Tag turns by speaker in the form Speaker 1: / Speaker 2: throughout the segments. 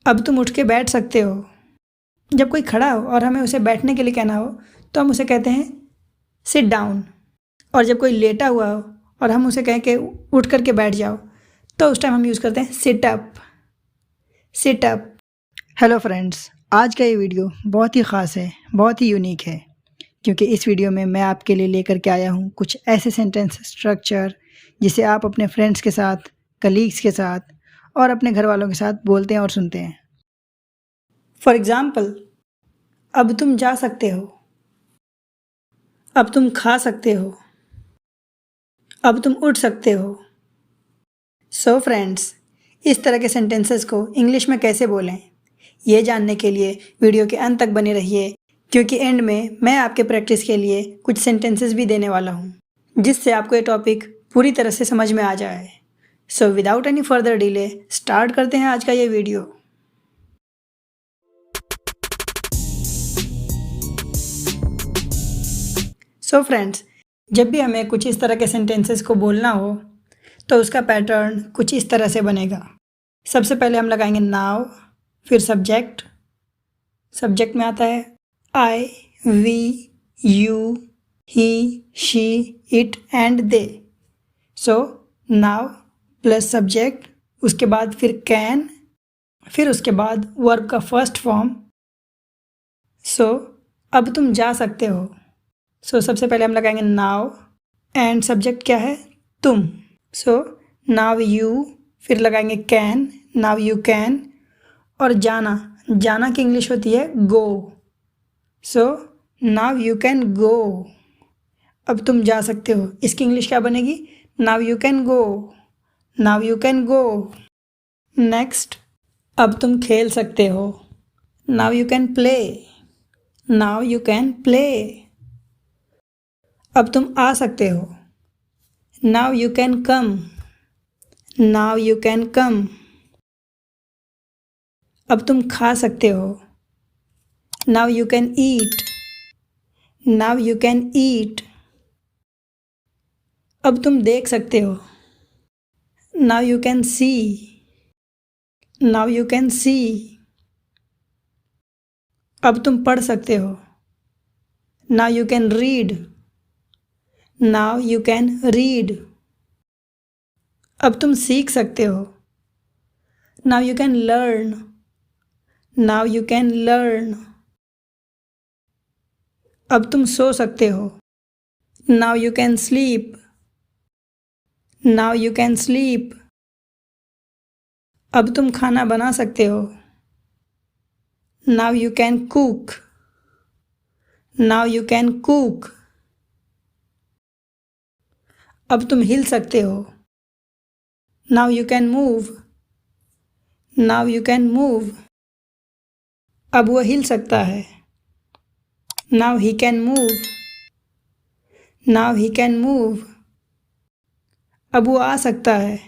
Speaker 1: अब तुम उठ के बैठ सकते हो। जब कोई खड़ा हो और हमें उसे बैठने के लिए कहना हो तो हम उसे कहते हैं सिट डाउन। और जब कोई लेटा हुआ हो और हम उसे कहें कि उठ करके बैठ जाओ तो उस टाइम हम यूज़ करते हैं sit up. Sit up. Hello friends, आज का ये वीडियो बहुत ही ख़ास है, बहुत ही यूनिक है, क्योंकि इस वीडियो में मैं आपके लिए लेकर के आया हूँ कुछ ऐसे सेंटेंस स्ट्रक्चर जिसे आप अपने फ्रेंड्स के साथ, कलीग्स के साथ और अपने घर वालों के साथ बोलते हैं और सुनते हैं। फॉर एग्ज़ाम्पल, अब तुम जा सकते हो, अब तुम खा सकते हो, अब तुम उठ सकते हो। सो फ्रेंड्स, इस तरह के सेंटेंसेस को इंग्लिश में कैसे बोलें, ये जानने के लिए वीडियो के अंत तक बने रहिए, क्योंकि एंड में मैं आपके प्रैक्टिस के लिए कुछ सेंटेंसेस भी देने वाला हूँ, जिससे आपको ये टॉपिक पूरी तरह से समझ में आ जाए। So without any further delay start करते हैं आज का ये वीडियो। सो फ्रेंड्स, जब भी हमें कुछ इस तरह के सेंटेंसेस को बोलना हो तो उसका पैटर्न कुछ इस तरह से बनेगा। सबसे पहले हम लगाएंगे नाउ, फिर सब्जेक्ट। सब्जेक्ट में आता है I, we, you, he, she, it and they. So now plus subject, उसके बाद फिर कैन, फिर उसके बाद वर्ब का फर्स्ट फॉर्म। सो अब तुम जा सकते हो। सो सबसे पहले हम लगाएंगे नाउ एंड सब्जेक्ट क्या है, तुम। सो नाउ यू, फिर लगाएंगे कैन, नाउ यू कैन। और जाना, जाना की इंग्लिश होती है go. So now you can go. अब तुम जा सकते हो, इसकी इंग्लिश क्या बनेगी, now you can go. Now you can go. Next, अब तुम खेल सकते हो, now you can play. Now you can play. अब तुम आ सकते हो, now you can come. Now you can come. अब तुम खा सकते हो, now you can eat. Now you can eat. अब तुम देख सकते हो, now you can see. Now you can see. अब तुम पढ़ सकते हो, now you can read. Now you can read. अब तुम सीख सकते हो, now you can learn. Now you can learn. अब तुम सो सकते हो, now you can sleep. Now you can sleep. अब तुम खाना बना सकते हो, now you can cook. Now you can cook. अब तुम हिल सकते हो, now you can move. Now you can move. अब वह हिल सकता है, now he can move. Now he can move. अब वो आ सकता है,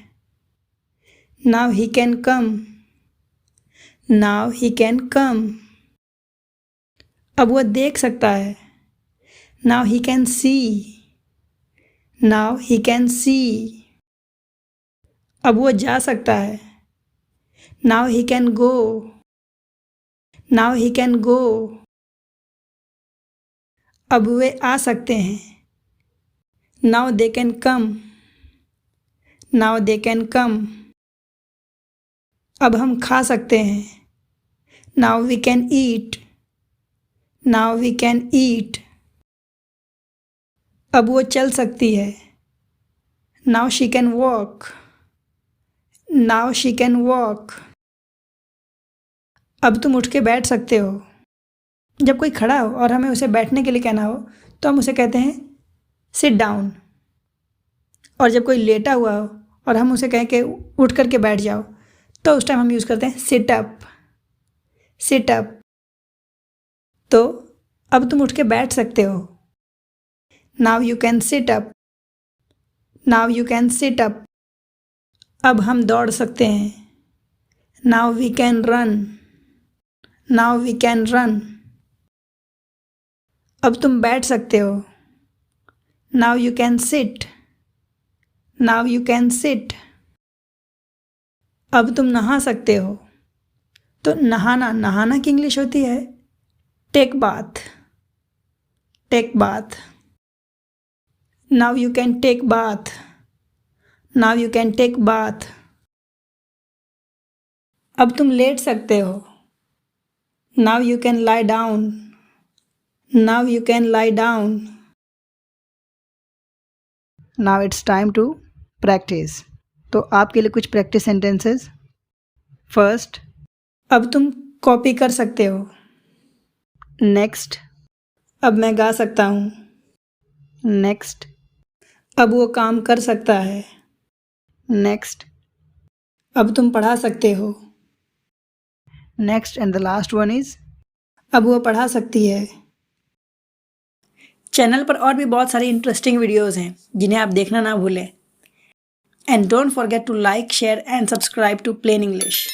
Speaker 1: now he can come. Now he can come. अब वह देख सकता है, now he can see. Now he can see. अब वो जा सकता है, now he can go. Now he can go. अब वे आ सकते हैं, now they can come. Now they can come. अब हम खा सकते हैं, now we can eat. Now we can eat. अब वो चल सकती है, now she can walk. Now she can walk. अब तुम उठ के बैठ सकते हो। जब कोई खड़ा हो और हमें उसे बैठने के लिए कहना हो तो हम उसे कहते हैं सिट डाउन। और जब कोई लेटा हुआ हो और हम उसे कहें कि उठ करके बैठ जाओ तो उस टाइम हम यूज़ करते हैं सिट अप। Sit up. तो अब तुम उठ के बैठ सकते हो, now you can sit up. Now you can sit up. अब हम दौड़ सकते हैं, now we can run. Now we can run. अब तुम बैठ सकते हो, now you can sit. Now you can sit. अब तुम नहा सकते हो, तो नहाना, नहाना की इंग्लिश होती है take bath, take bath. Now you can take bath, now you can take bath. अब तुम लेट सकते हो, now you can lie down, now you can lie down. Now it's time to practise. तो आपके लिए कुछ प्रैक्टिस सेंटेंसेस। फर्स्ट, अब तुम कॉपी कर सकते हो। नेक्स्ट, अब मैं गा सकता हूँ। नेक्स्ट, अब वो काम कर सकता है। नेक्स्ट, अब तुम पढ़ा सकते हो। Next and the last one is अब वो पढ़ा सकती है। चैनल पर और भी बहुत सारी इंटरेस्टिंग वीडियोस हैं जिन्हें आप देखना ना भूलें। And don't forget to like, share and subscribe to plain English.